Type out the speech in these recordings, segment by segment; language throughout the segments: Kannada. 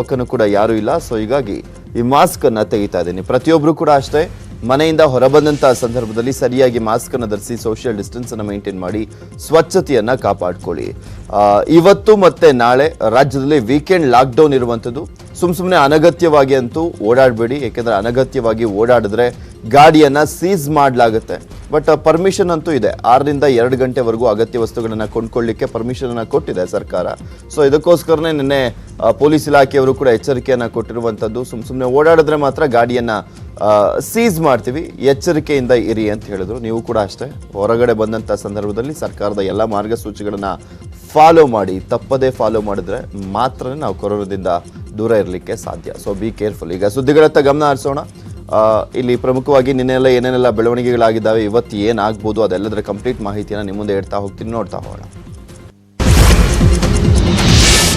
ಪಕ್ಕನೂ ಕೂಡ ಯಾರೂ ಇಲ್ಲ. ಸೊ ಹೀಗಾಗಿ ಈ ಮಾಸ್ಕ್ ಅನ್ನ ತೆಗಿತಾ ಇದ್ದೀನಿ. ಪ್ರತಿಯೊಬ್ಬರು ಕೂಡ ಅಷ್ಟೇ ಮನೆಯಿಂದ ಹೊರಬಂದಂತಹ ಸಂದರ್ಭದಲ್ಲಿ ಸರಿಯಾಗಿ ಮಾಸ್ಕ್ ಅನ್ನು ಧರಿಸಿ ಸೋಷಿಯಲ್ ಡಿಸ್ಟೆನ್ಸ್ ಅನ್ನು ಮೇಂಟೈನ್ ಮಾಡಿ ಸ್ವಚ್ಛತೆಯನ್ನ ಕಾಪಾಡಿಕೊಳ್ಳಿ. ಇವತ್ತು ಮತ್ತೆ ನಾಳೆ ರಾಜ್ಯದಲ್ಲಿ ವೀಕೆಂಡ್ ಲಾಕ್ಡೌನ್ ಇರುವಂಥದ್ದು. ಸುಮ್ಮನೆ ಅನಗತ್ಯವಾಗಿ ಅಂತೂ ಓಡಾಡಬೇಡಿ. ಯಾಕೆಂದ್ರೆ ಅನಗತ್ಯವಾಗಿ ಓಡಾಡಿದ್ರೆ ಗಾಡಿಯನ್ನ ಸೀಸ್ ಮಾಡಲಾಗುತ್ತೆ. ಬಟ್ ಪರ್ಮಿಷನ್ ಅಂತೂ ಇದೆ. 6ರಿಂದ 2 ಗಂಟೆವರೆಗೂ ಅಗತ್ಯ ವಸ್ತುಗಳನ್ನ ಕೊಂಡ್ಕೊಳ್ಳಿಕ್ಕೆ ಪರ್ಮಿಷನ್ ಅನ್ನ ಕೊಟ್ಟಿದೆ ಸರ್ಕಾರ. ಸೊ ಇದಕ್ಕೋಸ್ಕರನೇ ನಿನ್ನೆ ಪೊಲೀಸ್ ಇಲಾಖೆಯವರು ಕೂಡ ಎಚ್ಚರಿಕೆಯನ್ನ ಕೊಟ್ಟಿರುವಂತದ್ದು. ಸುಮ್ಮನೆ ಓಡಾಡಿದ್ರೆ ಮಾತ್ರ ಗಾಡಿಯನ್ನ ಸೀಸ್ ಮಾಡ್ತೀವಿ, ಎಚ್ಚರಿಕೆಯಿಂದ ಇರಿ ಅಂತ ಹೇಳಿದ್ರು. ನೀವು ಕೂಡ ಅಷ್ಟೇ ಹೊರಗಡೆ ಬಂದಂತ ಸಂದರ್ಭದಲ್ಲಿ ಸರ್ಕಾರದ ಎಲ್ಲ ಮಾರ್ಗಸೂಚಿಗಳನ್ನ ಫಾಲೋ ಮಾಡಿ, ತಪ್ಪದೇ ಫಾಲೋ ಮಾಡಿದ್ರೆ ಮಾತ್ರ ನಾವು ಕೊರೋನಾದಿಂದ ದೂರ ಇರಲಿಕ್ಕೆ ಸಾಧ್ಯ. So be careful. ಈಗ ಸುದ್ದಿಗಳತ್ತ ಗಮನ ಹರಿಸೋಣ. ಇಲ್ಲಿ ಪ್ರಮುಖವಾಗಿ ನಿನ್ನೆಲ್ಲ ಏನೇನೆಲ್ಲ ಬೆಳವಣಿಗೆಗಳಾಗಿದ್ದಾವೆ, ಇವತ್ತು ಏನಾಗ್ಬೋದು ಅದೆಲ್ಲದರ ಕಂಪ್ಲೀಟ್ ಮಾಹಿತಿಯನ್ನು ನಿಮ್ಮ ಮುಂದೆ ಇಡ್ತಾ ಹೋಗ್ತೀನಿ, ನೋಡ್ತಾ ಹೋಗೋಣ.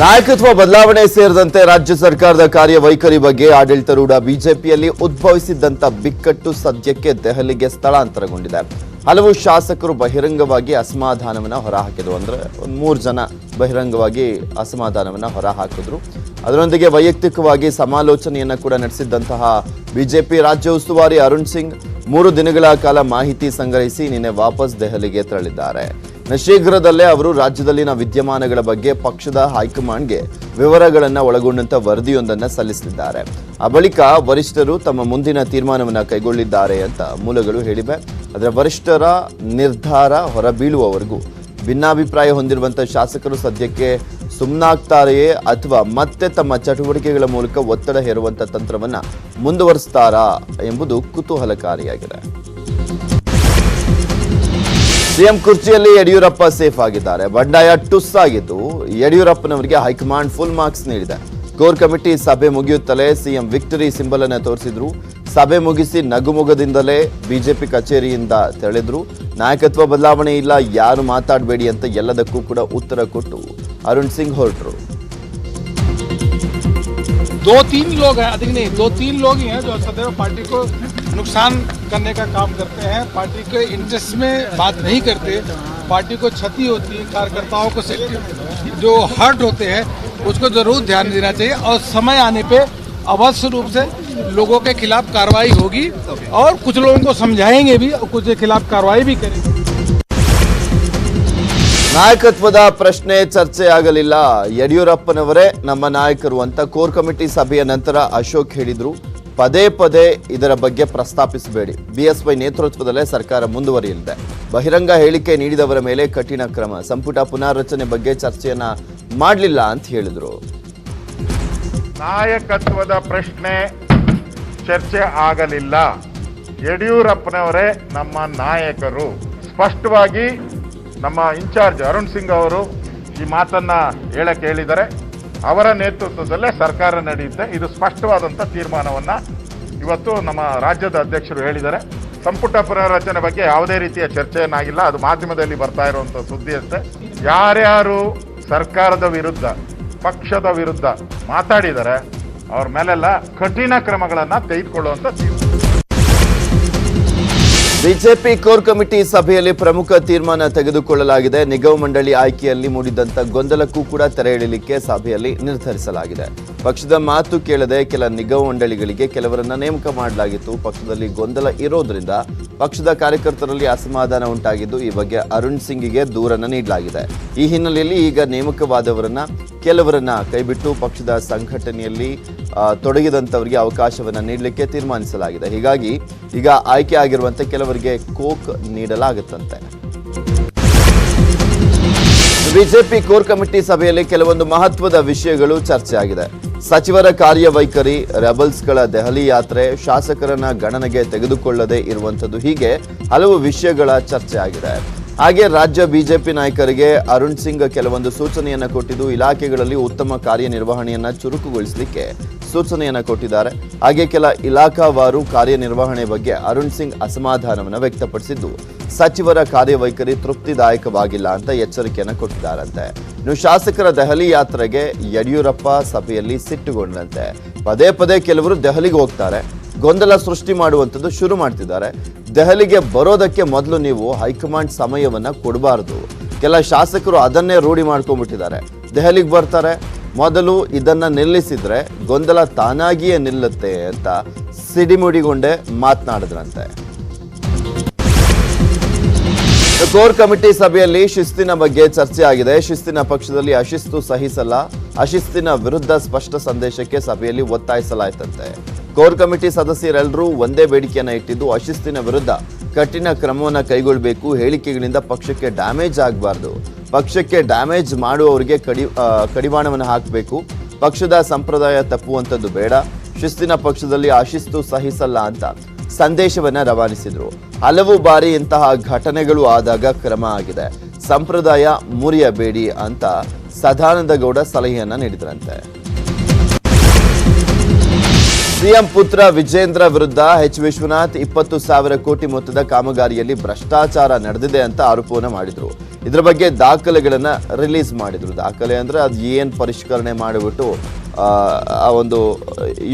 ನಾಯಕತ್ವ ಬದಲಾವಣೆ ಸೇರಿದಂತೆ ರಾಜ್ಯ ಸರ್ಕಾರದ ಕಾರ್ಯವೈಖರಿ ಬಗ್ಗೆ ಆಡಳಿತಾರೂಢ ಬಿಜೆಪಿಯಲ್ಲಿ ಉದ್ಭವಿಸಿದ್ದಂತ ಬಿಕ್ಕಟ್ಟು ಸದ್ಯಕ್ಕೆ ದೆಹಲಿಗೆ ಸ್ಥಳಾಂತರಗೊಂಡಿದೆ. ಹಲವು ಶಾಸಕರು ಬಹಿರಂಗವಾಗಿ ಅಸಮಾಧಾನವನ್ನ ಹೊರಹಾಕಿದ್ರು. ಅಂದ್ರೆ 3 ಜನ ಬಹಿರಂಗವಾಗಿ ಅಸಮಾಧಾನವನ್ನ ಹೊರಹಾಕಿದ್ರು. ಅದರೊಂದಿಗೆ ವೈಯಕ್ತಿಕವಾಗಿ ಸಮಾಲೋಚನೆಯನ್ನ ಕೂಡ ನಡೆಸಿದ್ದಂತಹ ಬಿಜೆಪಿ ರಾಜ್ಯ ಉಸ್ತುವಾರಿ ಅರುಣ್ ಸಿಂಗ್ 3 ದಿನಗಳ ಕಾಲ ಮಾಹಿತಿ ಸಂಗ್ರಹಿಸಿ ನಿನ್ನೆ ವಾಪಸ್ ದೆಹಲಿಗೆ ತೆರಳಿದ್ದಾರೆ. ಶೀಘ್ರದಲ್ಲೇ ಅವರು ರಾಜ್ಯದಲ್ಲಿನ ವಿದ್ಯಮಾನಗಳ ಬಗ್ಗೆ ಪಕ್ಷದ ಹೈಕಮಾಂಡ್ಗೆ ವಿವರಗಳನ್ನು ಒಳಗೊಂಡಂತ ವರದಿಯೊಂದನ್ನು ಸಲ್ಲಿಸಲಿದ್ದಾರೆ. ಆ ಬಳಿಕ ವರಿಷ್ಠರು ತಮ್ಮ ಮುಂದಿನ ತೀರ್ಮಾನವನ್ನು ಕೈಗೊಳ್ಳಿದ್ದಾರೆ ಅಂತ ಮೂಲಗಳು ಹೇಳಿವೆ. ಅದರ ವರಿಷ್ಠರ ನಿರ್ಧಾರ ಹೊರಬೀಳುವವರೆಗೂ ಭಿನ್ನಾಭಿಪ್ರಾಯ ಹೊಂದಿರುವಂತಹ ಶಾಸಕರು ಸದ್ಯಕ್ಕೆ ಸುಮ್ಮನಾಗ್ತಾರೆಯೇ ಅಥವಾ ಮತ್ತೆ ತಮ್ಮ ಚಟುವಟಿಕೆಗಳ ಮೂಲಕ ಒತ್ತಡ ಹೇರುವಂತ ತಂತ್ರವನ್ನ ಮುಂದುವರಿಸ್ತಾರಾ ಎಂಬುದು ಕುತೂಹಲಕಾರಿಯಾಗಿದೆ. ಸಿಎಂ ಕುರ್ಚಿಯಲ್ಲಿ ಯಡಿಯೂರಪ್ಪ ಸೇಫ್ ಆಗಿದ್ದಾರೆ. ಬಂಡಾಯ ಟುಸ್ ಆಗಿದ್ದು ಯಡಿಯೂರಪ್ಪನವರಿಗೆ ಹೈಕಮಾಂಡ್ ಫುಲ್ ಮಾರ್ಕ್ಸ್ ನೀಡಿದೆ. ಕೋರ್ ಕಮಿಟಿ ಸಭೆ ಮುಗಿಯುತ್ತಲೇ ಸಿಎಂ ವಿಕ್ಟರಿ ಸಿಂಬಲ್ ಅನ್ನು ತೋರಿಸಿದ್ರು. ಸಭೆ ಮುಗಿಸಿ ನಗುಮೊಗದಿಂದಲೇ ಬಿಜೆಪಿ ಕಚೇರಿಯಿಂದ ತೆರಳಿದ್ರು. ನಾಯಕತ್ವ ಬದಲಾವಣೆ ಇಲ್ಲ, ಯಾರು ಮಾತಾಡಬೇಡಿ ಅಂತ ಎಲ್ಲದಕ್ಕೂ ಕೂಡ ಉತ್ತರ ಕೊಟ್ಟು ಅರುಣ್ ಸಿಂಗ್ ಹೊರಟರು. 2-3 लोग हैं, अधिक नहीं, 2-3 लोग ही हैं जो सदैव पार्टी को नुकसान करने का काम करते हैं, पार्टी के इंटरेस्ट में बात नहीं करते, पार्टी को क्षति होती है, कार्यकर्ताओं को जो हर्ट होते हैं उसको जरूर ध्यान देना चाहिए और समय आने पे अवश्य रूप से लोगों के खिलाफ कार्रवाई होगी और कुछ लोगों को समझाएंगे भी और कुछ के खिलाफ कार्रवाई भी करेंगे. ನಾಯಕತ್ವದ ಪ್ರಶ್ನೆ ಚರ್ಚೆ ಆಗಲಿಲ್ಲ, ಯಡಿಯೂರಪ್ಪನವರೇ ನಮ್ಮ ನಾಯಕರು ಅಂತ ಕೋರ್ ಕಮಿಟಿ ಸಭೆಯ ನಂತರ ಅಶೋಕ್ ಹೇಳಿದ್ರು. ಪದೇ ಪದೇ ಇದರ ಬಗ್ಗೆ ಪ್ರಸ್ತಾಪಿಸಬೇಡಿ, ಬಿಎಸ್ವೈ ನೇತೃತ್ವದಲ್ಲೇ ಸರ್ಕಾರ ಮುಂದುವರಿಯಲಿದೆ. ಬಹಿರಂಗ ಹೇಳಿಕೆ ನೀಡಿದವರ ಮೇಲೆ ಕಠಿಣ ಕ್ರಮ. ಸಂಪುಟ ಪುನಾರಚನೆ ಬಗ್ಗೆ ಚರ್ಚೆಯನ್ನ ಮಾಡಲಿಲ್ಲ ಅಂತ ಹೇಳಿದ್ರು. ನಾಯಕತ್ವದ ಪ್ರಶ್ನೆ ಚರ್ಚೆ ಆಗಲಿಲ್ಲ, ಯಡಿಯೂರಪ್ಪನವರೇ ನಮ್ಮ ನಾಯಕರು. ಸ್ಪಷ್ಟವಾಗಿ ನಮ್ಮ ಇನ್ಚಾರ್ಜ್ ಅರುಣ್ ಸಿಂಗ್ ಅವರು ಈ ಮಾತನ್ನ ಹೇಳಕ್ಕೆ ಹೇಳಿದ್ದಾರೆ. ಅವರ ನೇತೃತ್ವದಲ್ಲೇ ಸರ್ಕಾರ ನಡೆಯುತ್ತೆ. ಇದು ಸ್ಪಷ್ಟವಾದಂಥ ತೀರ್ಮಾನವನ್ನ ಇವತ್ತು ನಮ್ಮ ರಾಜ್ಯದ ಅಧ್ಯಕ್ಷರು ಹೇಳಿದ್ದಾರೆ. ಸಂಪುಟ ಪುನರ್ರಚನೆ ಬಗ್ಗೆ ಯಾವುದೇ ರೀತಿಯ ಚರ್ಚೆಯನ್ನಾಗಿಲ್ಲ. ಅದು ಮಾಧ್ಯಮದಲ್ಲಿ ಬರ್ತಾ ಇರುವಂಥ ಸುದ್ದಿ ಅಷ್ಟೇ. ಯಾರ್ಯಾರು ಸರ್ಕಾರದ ವಿರುದ್ಧ, ಪಕ್ಷದ ವಿರುದ್ಧ ಮಾತಾಡಿದ್ದಾರೆ ಅವ್ರ ಮೇಲೆಲ್ಲ ಕಠಿಣ ಕ್ರಮಗಳನ್ನು ತೆಗೆದುಕೊಳ್ಳುವಂಥ ಬಿಜೆಪಿ ಕೋರ್ ಕಮಿಟಿ ಸಭೆಯಲ್ಲಿ ಪ್ರಮುಖ ತೀರ್ಮಾನ ತೆಗೆದುಕೊಳ್ಳಲಾಗಿದೆ. ನಿಗಮ ಮಂಡಳಿ ಆಯ್ಕೆಯಲ್ಲಿ ಮೂಡಿದಂತ ಗೊಂದಲಕ್ಕೂ ಕೂಡ ತೆರೆ ಎಳೆಯಲಿಕ್ಕೆ ಸಭೆಯಲ್ಲಿ ನಿರ್ಧರಿಸಲಾಗಿದೆ. ಪಕ್ಷದ ಮಾತು ಕೇಳದೆ ಕೆಲ ನಿಗಮ ಮಂಡಳಿಗಳಿಗೆ ಕೆಲವರನ್ನ ನೇಮಕ ಮಾಡಲಾಗಿತ್ತು. ಪಕ್ಷದಲ್ಲಿ ಗೊಂದಲ ಇರೋದ್ರಿಂದ ಪಕ್ಷದ ಕಾರ್ಯಕರ್ತರಲ್ಲಿ ಅಸಮಾಧಾನ ಉಂಟಾಗಿದ್ದು ಈ ಬಗ್ಗೆ ಅರುಣ್ ಸಿಂಗ್ಗೆ ದೂರನ್ನ ನೀಡಲಾಗಿದೆ. ಈ ಹಿನ್ನೆಲೆಯಲ್ಲಿ ಈಗ ನೇಮಕವಾದವರನ್ನ ಕೆಲವರನ್ನ ಕೈಬಿಟ್ಟು ಪಕ್ಷದ ಸಂಘಟನೆಯಲ್ಲಿ ತೊಡಗಿದಂತವರಿಗೆ ಅವಕಾಶವನ್ನ ನೀಡಲಿಕ್ಕೆ ತೀರ್ಮಾನಿಸಲಾಗಿದೆ. ಹೀಗಾಗಿ ಈಗ ಆಯ್ಕೆ ಆಗಿರುವಂತ ಕೆಲವರಿಗೆ ಕೋಕ್ ನೀಡಲಾಗುತ್ತಂತೆ. ಬಿಜೆಪಿ ಕೋರ್ ಕಮಿಟಿ ಸಭೆಯಲ್ಲಿ ಕೆಲವೊಂದು ಮಹತ್ವದ ವಿಷಯಗಳು ಚರ್ಚೆ ಆಗಿದೆ. ಸಚಿವರ ಕಾರ್ಯವೈಖರಿ, ರೆಬಲ್ಸ್ಗಳ ದೆಹಲಿ ಯಾತ್ರೆ, ಶಾಸಕರನ್ನ ಗಣನೆಗೆ ತೆಗೆದುಕೊಳ್ಳದೆ ಇರುವಂತದ್ದು, ಹೀಗೆ ಹಲವು ವಿಷಯಗಳ ಚರ್ಚೆ ಆಗಿದೆ. ಹಾಗೆ ರಾಜ್ಯ ಬಿಜೆಪಿ ನಾಯಕರಿಗೆ ಅರುಣ್ ಸಿಂಗ್ ಕೆಲವೊಂದು ಸೂಚನೆಯನ್ನ ಕೊಟ್ಟಿದ್ದು, ಇಲಾಖೆಗಳಲ್ಲಿ ಉತ್ತಮ ಕಾರ್ಯನಿರ್ವಹಣೆಯನ್ನ ಚುರುಕುಗೊಳಿಸಲಿಕ್ಕೆ ಸೂಚನೆಯನ್ನ ಕೊಟ್ಟಿದ್ದಾರೆ. ಹಾಗೆ ಕೆಲ ಇಲಾಖಾವಾರು ಕಾರ್ಯನಿರ್ವಹಣೆ ಬಗ್ಗೆ ಅರುಣ್ ಸಿಂಗ್ ಅಸಮಾಧಾನವನ್ನು ವ್ಯಕ್ತಪಡಿಸಿದ್ದು, ಸಚಿವರ ಕಾರ್ಯವೈಖರಿ ತೃಪ್ತಿದಾಯಕವಾಗಿಲ್ಲ ಅಂತ ಎಚ್ಚರಿಕೆಯನ್ನ ಕೊಟ್ಟಿದ್ದಾರಂತೆ. ಇನ್ನು ಶಾಸಕರ ದೆಹಲಿ ಯಾತ್ರೆಗೆ ಯಡಿಯೂರಪ್ಪ ಸಭೆಯಲ್ಲಿ ಸಿಟ್ಟುಗೊಂಡಂತೆ. ಪದೇ ಪದೇ ಕೆಲವರು ದೆಹಲಿಗೆ ಹೋಗ್ತಾರೆ, ಗೊಂದಲ ಸೃಷ್ಟಿ ಮಾಡುವಂಥದ್ದು ಶುರು ಮಾಡ್ತಿದ್ದಾರೆ. ದೆಹಲಿಗೆ ಬರೋದಕ್ಕೆ ಮೊದಲು ನೀವು ಹೈಕಮಾಂಡ್ ಸಮಯವನ್ನ ಕೊಡಬಾರದು. ಕೆಲ ಶಾಸಕರು ಅದನ್ನೇ ರೂಢಿ ಮಾಡ್ಕೊಂಡ್ಬಿಟ್ಟಿದ್ದಾರೆ. ದೆಹಲಿಗೆ ಬರ್ತಾರೆ, ಮೊದಲು ಇದನ್ನ ನಿಲ್ಲಿಸಿದ್ರೆ ಗೊಂದಲ ತಾನಾಗಿಯೇ ನಿಲ್ಲುತ್ತೆ ಅಂತ ಸಿಡಿಮುಡಿಗೊಂಡೆ ಮಾತನಾಡಿದ್ರಂತೆ. ಕೋರ್ ಕಮಿಟಿ ಸಭೆಯಲ್ಲಿ ಶಿಸ್ತಿನ ಬಗ್ಗೆ ಚರ್ಚೆ ಆಗಿದೆ. ಶಿಸ್ತಿನ ಪಕ್ಷದಲ್ಲಿ ಅಶಿಸ್ತು ಸಹಿಸಲ್ಲ, ಅಶಿಸ್ತಿನ ವಿರುದ್ಧ ಸ್ಪಷ್ಟ ಸಂದೇಶಕ್ಕೆ ಸಭೆಯಲ್ಲಿ ಒತ್ತಾಯಿಸಲಾಯಿತಂತೆ. ಕೋರ್ ಕಮಿಟಿ ಸದಸ್ಯರೆಲ್ಲರೂ ಒಂದೇ ಬೇಡಿಕೆಯನ್ನ ಇಟ್ಟಿದ್ದು ಅಶಿಸ್ತಿನ ವಿರುದ್ಧ ಕಠಿಣ ಕ್ರಮವನ್ನು ಕೈಗೊಳ್ಳಬೇಕು. ಹೇಳಿಕೆಗಳಿಂದ ಪಕ್ಷಕ್ಕೆ ಡ್ಯಾಮೇಜ್ ಆಗಬಾರ್ದು. ಪಕ್ಷಕ್ಕೆ ಡ್ಯಾಮೇಜ್ ಮಾಡುವವರಿಗೆ ಕಡಿವಾಣವನ್ನು ಹಾಕಬೇಕು. ಪಕ್ಷದ ಸಂಪ್ರದಾಯ ತಪ್ಪುವಂಥದ್ದು ಬೇಡ. ಶಿಸ್ತಿನ ಪಕ್ಷದಲ್ಲಿ ಅಶಿಸ್ತು ಸಹಿಸಲ್ಲ ಅಂತ ಸಂದೇಶವನ್ನ ರವಾನಿಸಿದ್ರು. ಹಲವು ಬಾರಿ ಇಂತಹ ಘಟನೆಗಳು ಆದಾಗ ಕ್ರಮ ಆಗಿದೆ. ಸಂಪ್ರದಾಯ ಮುರಿಯಬೇಡಿ ಅಂತ ಸದಾನಂದ ಗೌಡ ಸಲಹೆಯನ್ನ ನೀಡಿದ್ರಂತೆ. ಸಿಎಂ ಪುತ್ರ ವಿಜೇಂದ್ರ ವಿರುದ್ಧ ಎಚ್ ವಿಶ್ವನಾಥ್ 20,000 ಕೋಟಿ ಮೊತ್ತದ ಕಾಮಗಾರಿಯಲ್ಲಿ ಭ್ರಷ್ಟಾಚಾರ ನಡೆದಿದೆ ಅಂತ ಆರೋಪವನ್ನು ಮಾಡಿದ್ರು. ಇದರ ಬಗ್ಗೆ ದಾಖಲೆಗಳನ್ನ ರಿಲೀಸ್ ಮಾಡಿದ್ರು. ದಾಖಲೆ ಅಂದ್ರೆ ಅದು ಏನ್ ಪರಿಷ್ಕರಣೆ ಮಾಡಿಬಿಟ್ಟು ಆ ಒಂದು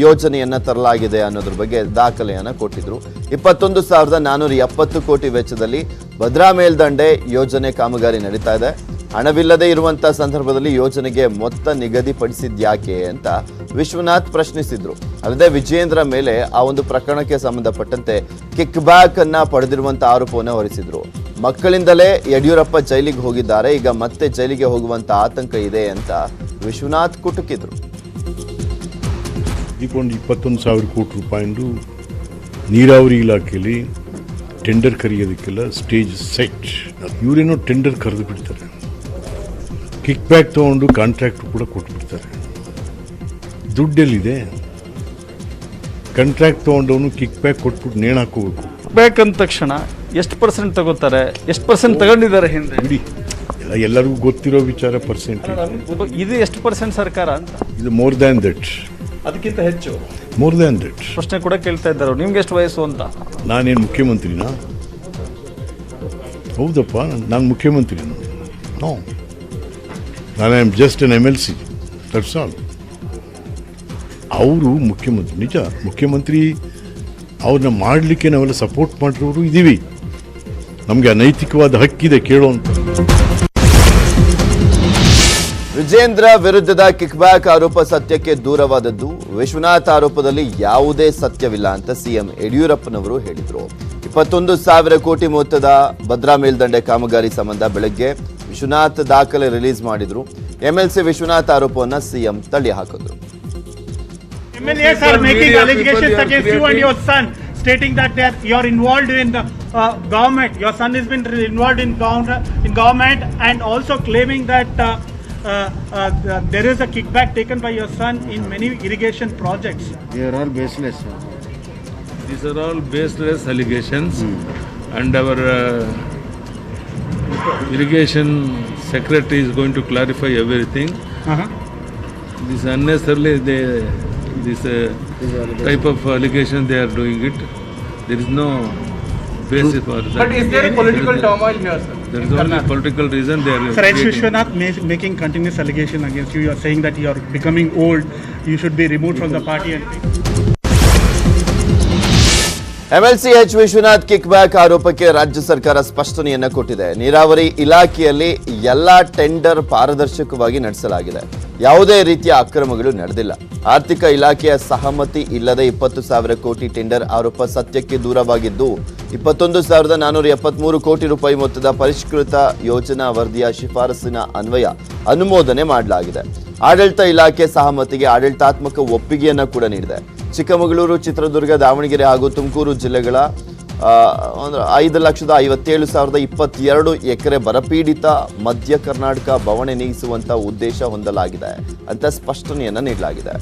ಯೋಜನೆಯನ್ನ ತರಲಾಗಿದೆ ಅನ್ನೋದ್ರ ಬಗ್ಗೆ ದಾಖಲೆಯನ್ನ ಕೊಟ್ಟಿದ್ರು. 21,470 ಕೋಟಿ ವೆಚ್ಚದಲ್ಲಿ ಭದ್ರಾ ಮೇಲ್ದಂಡೆ ಯೋಜನೆ ಕಾಮಗಾರಿ ನಡೀತಾ ಇದೆ. ಹಣವಿಲ್ಲದೆ ಇರುವಂತ ಸಂದರ್ಭದಲ್ಲಿ ಯೋಜನೆಗೆ ಮೊತ್ತ ನಿಗದಿಪಡಿಸಿದ್ಯಾಕೆ ಅಂತ ವಿಶ್ವನಾಥ್ ಪ್ರಶ್ನಿಸಿದ್ರು. ಅಲ್ಲದೆ ವಿಜೇಂದ್ರ ಮೇಲೆ ಆ ಒಂದು ಪ್ರಕರಣಕ್ಕೆ ಸಂಬಂಧಪಟ್ಟಂತೆ ಕಿಕ್ ಬ್ಯಾಕ್ ಅನ್ನ ಪಡೆದಿರುವಂತ ಆರೋಪವನ್ನು ಹೊರಿಸಿದ್ರು. ಮಕ್ಕಳಿಂದಲೇ ಯಡಿಯೂರಪ್ಪ ಜೈಲಿಗೆ ಹೋಗಿದ್ದಾರೆ, ಈಗ ಮತ್ತೆ ಜೈಲಿಗೆ ಹೋಗುವಂತ ಆತಂಕ ಇದೆ ಅಂತ ವಿಶ್ವನಾಥ್ ಕುಟುಕಿದ್ರು. 21,000 ಕೋಟಿ ರೂಪಾಯಿಂದು ನೀರಾವರಿ ಇಲಾಖೆಯಲ್ಲಿ ಟೆಂಡರ್ ಕರೆಯೋದಕ್ಕೆಲ್ಲ ಸ್ಟೇಜ್ ಸೆಟ್. ಇವರೇನೋ ಟೆಂಡರ್ ಕರೆದು ಬಿಡ್ತಾರೆ, ಕಿಕ್ ಬ್ಯಾಕ್ ತೊಗೊಂಡು ಕಾಂಟ್ರಾಕ್ಟ್ ಕೂಡ ಕೊಟ್ಬಿಡ್ತಾರೆ. ದುಡ್ಡೆಲ್ಲಿದೆ? ಕಾಂಟ್ರಾಕ್ಟ್ ತೊಗೊಂಡವನು ಕಿಕ್ ಬ್ಯಾಕ್ ಕೊಟ್ಬಿಟ್ಟು ನೇಣು ಹಾಕೋಬೇಕು. ಬ್ಯಾಕ್ ಅಂದ ತಕ್ಷಣ ಎಷ್ಟು ಪರ್ಸೆಂಟ್ ತಗೋತಾರೆ, ಎಷ್ಟು ಪರ್ಸೆಂಟ್ ತಗೊಂಡಿದ್ದಾರೆ ಹಿಂದೆ? ಬಿಡಿ, ಎಲ್ಲರಿಗೂ ಗೊತ್ತಿರೋ ವಿಚಾರ ಪರ್ಸೆಂಟ್. ಇದು ಎಷ್ಟು ಪರ್ಸೆಂಟ್ ಸರ್ಕಾರ ಅಂತ? ಇದು ಮೋರ್ ದ್ಯಾನ್ ದಟ್, ಅದಕ್ಕಿಂತ ಹೆಚ್ಚು. ಮೋರ್ ದ್ಯಾನ್ ದಟ್ ಪ್ರಶ್ನೆ ಕೂಡ ಕೇಳ್ತಾ ಇದ್ದಾರೆ, ನಿಮ್ಗೆ ಎಷ್ಟು ವಯಸ್ಸು ಅಂತ. ನಾನೇನು ಮುಖ್ಯಮಂತ್ರಿನಾ? ಹೌದಪ್ಪ, ನಾನು ಮುಖ್ಯಮಂತ್ರಿನ? ನೋ, ನಾನು I am just N MLC, that's all. ಅವರು ಮುಖ್ಯಮಂತ್ರಿ, ನಿಜ ಮುಖ್ಯಮಂತ್ರಿ. ಅವ್ರನ್ನ ಮಾಡಲಿಕ್ಕೆ ನಾವೆಲ್ಲ ಸಪೋರ್ಟ್ ಮಾಡಿರೋರು ಇದ್ದೀವಿ. ನಮಗೆ ಅನೈತಿಕವಾದ ಹಕ್ಕಿದೆ ಕೇಳೋಂತ. ವಿಜೇಂದ್ರ ವಿರುದ್ಧದ ಕಿಕ್ ಬ್ಯಾಕ್ ಆರೋಪ ಸತ್ಯಕ್ಕೆ ದೂರವಾದದ್ದು. ವಿಶ್ವನಾಥ್ ಆರೋಪದಲ್ಲಿ ಯಾವುದೇ ಸತ್ಯವಿಲ್ಲ ಅಂತ ಸಿಎಂ ಯಡಿಯೂರಪ್ಪನವರು ಹೇಳಿದರು. 21,000 ಕೋಟಿ ಮೊತ್ತದ ಭದ್ರಾ ಮೇಲ್ದಂಡೆ ಕಾಮಗಾರಿ ಸಂಬಂಧ ಬೆಳಗ್ಗೆ ವಿಶ್ವನಾಥ್ ದಾಖಲೆ ರಿಲೀಸ್ ಮಾಡಿದ್ರು. MLC ವಿಶ್ವನಾಥ್ ಆರೋಪವನ್ನ ಸಿಎಂ ತಳ್ಳಿ ಹಾಕಿದ್ರು. MLAs are making allegations against you and your son, stating that you are involved in the government. Your son has been involved in government, and also claiming that there is a kickback taken by your son in many irrigation projects. They are all baseless. These are all baseless allegations, and our irrigation secretary is going to clarify everything. This unnecessarily this type of allegation they are doing it. There is no basis for that. But is there a political turmoil here, sir? There is only political reason they are. Sir, H. Vishwanath making continuous allegation against you. You are saying that you are becoming old. You should be removed from the party. MLC H Vishwanath kick back ಆರೋಪಕ್ಕೆ ರಾಜ್ಯ ಸರ್ಕಾರ ಸ್ಪಷ್ಟನೆಯನ್ನ ಕೊಟ್ಟಿದೆ. ನೀರಾವರಿ ಇಲಾಖೆಯಲ್ಲಿ ಎಲ್ಲಾ ಟೆಂಡರ್ ಪಾರದರ್ಶಕವಾಗಿ ನಡೆಸಲಾಗಿದೆ. ಯಾವುದೇ ರೀತಿಯ ಅಕ್ರಮಗಳು ನಡೆದಿಲ್ಲ. ಆರ್ಥಿಕ ಇಲಾಖೆಯ ಸಹಮತಿ ಇಲ್ಲದೆ 20,000 ಕೋಟಿ ಟೆಂಡರ್ ಆರೋಪ ಸತ್ಯಕ್ಕೆ ದೂರವಾಗಿದ್ದು, 21,473 ಕೋಟಿ ರೂಪಾಯಿ ಮೊತ್ತದ ಪರಿಷ್ಕೃತ ಯೋಜನಾ ವರದಿಯ ಶಿಫಾರಸಿನ ಅನ್ವಯ ಅನುಮೋದನೆ ಮಾಡಲಾಗಿದೆ. ಆಡಳಿತ ಇಲಾಖೆ ಸಹಮತಿಗೆ ಆಡಳಿತಾತ್ಮಕ ಒಪ್ಪಿಗೆಯನ್ನ ಕೂಡ ನೀಡಿದೆ. ಚಿಕ್ಕಮಗಳೂರು, ಚಿತ್ರದುರ್ಗ, ದಾವಣಗೆರೆ ಹಾಗೂ ತುಮಕೂರು ಜಿಲ್ಲೆಗಳ 5,57,022 ಎಕರೆ ಬರಪೀಡಿತ ಮಧ್ಯ ಕರ್ನಾಟಕ ಬವಣೆ ನೀಗಿಸುವಂತ ಉದ್ದೇಶ ಹೊಂದಲಾಗಿದೆ ಅಂತ ಸ್ಪಷ್ಟನೆಯನ್ನ ನೀಡಲಾಗಿದೆ.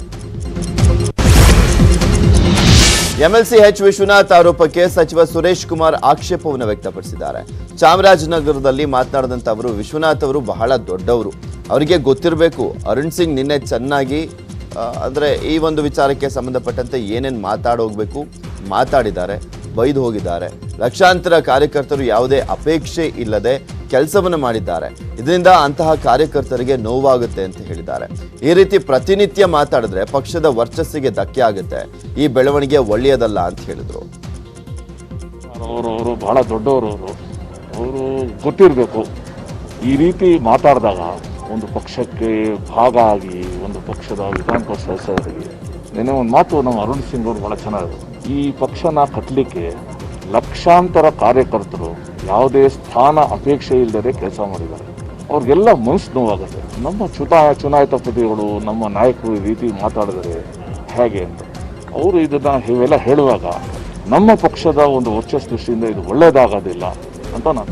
MLC ಎಚ್ ವಿಶ್ವನಾಥ್ ಆರೋಪಕ್ಕೆ ಸಚಿವ ಸುರೇಶ್ ಕುಮಾರ್ ಆಕ್ಷೇಪವನ್ನು ವ್ಯಕ್ತಪಡಿಸಿದ್ದಾರೆ. ಚಾಮರಾಜನಗರದಲ್ಲಿ ಮಾತನಾಡಿದಂತ ಅವರು, ವಿಶ್ವನಾಥ್ ಅವರು ಬಹಳ ದೊಡ್ಡವರು, ಅವರಿಗೆ ಗೊತ್ತಿರಬೇಕು. ಅರುಣ್ ಸಿಂಗ್ ನಿನ್ನೆ ಚೆನ್ನಾಗಿ ಅಂದ್ರೆ ಈ ಒಂದು ವಿಚಾರಕ್ಕೆ ಸಂಬಂಧಪಟ್ಟಂತೆ ಏನೇನು ಮಾತಾಡೋಗ್ಬೇಕು ಮಾತಾಡಿದ್ದಾರೆ, ಬೈದು ಹೋಗಿದ್ದಾರೆ. ಲಕ್ಷಾಂತರ ಕಾರ್ಯಕರ್ತರು ಯಾವುದೇ ಅಪೇಕ್ಷೆ ಇಲ್ಲದೆ ಕೆಲಸವನ್ನು ಮಾಡಿದ್ದಾರೆ. ಇದರಿಂದ ಅಂತಹ ಕಾರ್ಯಕರ್ತರಿಗೆ ನೋವಾಗುತ್ತೆ ಅಂತ ಹೇಳಿದ್ದಾರೆ. ಈ ರೀತಿ ಪ್ರತಿನಿತ್ಯ ಮಾತಾಡಿದ್ರೆ ಪಕ್ಷದ ವರ್ಚಸ್ಸಿಗೆ ಧಕ್ಕೆ ಆಗುತ್ತೆ. ಈ ಬೆಳವಣಿಗೆ ಒಳ್ಳೆಯದಲ್ಲ ಅಂತ ಹೇಳಿದ್ರು. ಅವರು ಬಹಳ ದೊಡ್ಡವರು, ಅವರು ಗೊತ್ತಿರಬೇಕು. ಈ ರೀತಿ ಮಾತಾಡಿದಾಗ ಒಂದು ಪಕ್ಷಕ್ಕೆ ಭಾಗ ಆಗಿ ಒಂದು ಪಕ್ಷದ ವಿಧಾನ ಪರಿಷತ್ ಸದಸ್ಯರಿಗೆ ನೆನ್ನೆ ಒಂದು ಮಾತು ನಮ್ಮ ಅರುಣ್ ಸಿಂಗ್ ಅವರು ಭಾಳ ಚೆನ್ನಾಗಿದೆ. ಈ ಪಕ್ಷನ ಕಟ್ಟಲಿಕ್ಕೆ ಲಕ್ಷಾಂತರ ಕಾರ್ಯಕರ್ತರು ಯಾವುದೇ ಸ್ಥಾನ ಅಪೇಕ್ಷೆ ಇಲ್ಲದೆ ಕೆಲಸ ಮಾಡಿದ್ದಾರೆ. ಅವ್ರಿಗೆಲ್ಲ ಮನಸ್ಸು ನೋವಾಗುತ್ತೆ. ನಮ್ಮ ಚುನಾಯಿತ ಪ್ರತಿಗಳು ನಮ್ಮ ನಾಯಕರು ಈ ರೀತಿ ಮಾತಾಡಿದರೆ ಹೇಗೆ ಅಂತ ಅವರು ಇವೆಲ್ಲ ಹೇಳುವಾಗ ನಮ್ಮ ಪಕ್ಷದ ಒಂದು ವರ್ಚಸ್ ದೃಷ್ಟಿಯಿಂದ ಇದು ಒಳ್ಳೆಯದಾಗೋದಿಲ್ಲ ಅಂತ ನಾನು